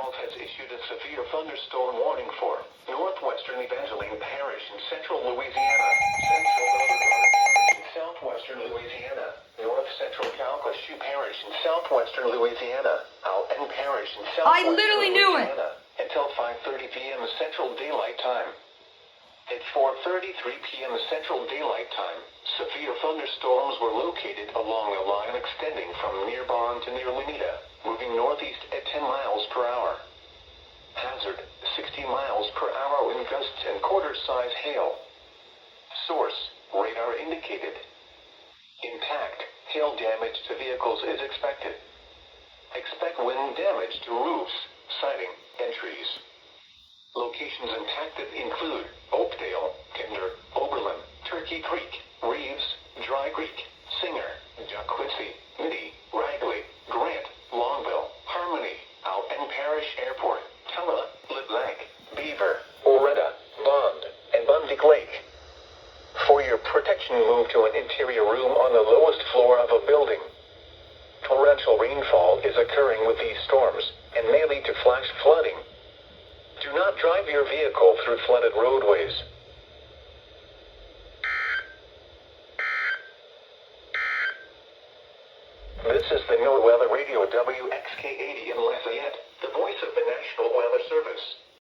Charles has issued a severe thunderstorm warning for northwestern Evangeline Parish in central Louisiana, central Illinois Parish in southwestern Louisiana, north central Calcasieu Parish in southwestern Louisiana, Alton Parish in southwestern literally knew it. Louisiana, until 5:30 p.m. Central Daylight Time. At 4:33 p.m. Central Daylight Time, severe thunderstorms were located along a line extending from near Barn to near Lunita, moving northeast at 10 miles per hour. Hazard, 60 miles per hour wind gusts and quarter-size hail. Source, radar indicated. Impact, hail damage to vehicles is expected. Expect wind damage to roofs, siding, and trees. Locations impacted include Oakdale, Kinder, Oberlin, Turkey Creek, Reeves, Dry Creek, Singer, Jacquincy, Mitty, Ragley, Grant, Longville, Harmony, Alton Parish Airport, Tella, LeBlanc, Beaver, Oretta, Bond, and Bundick Lake. For your protection, move to an interior room on the lowest floor of a building. Torrential rainfall is occurring with these storms and may lead to flash flooding. Do not drive your vehicle through flooded roadways. This is the NOAA Weather Radio WXK80 in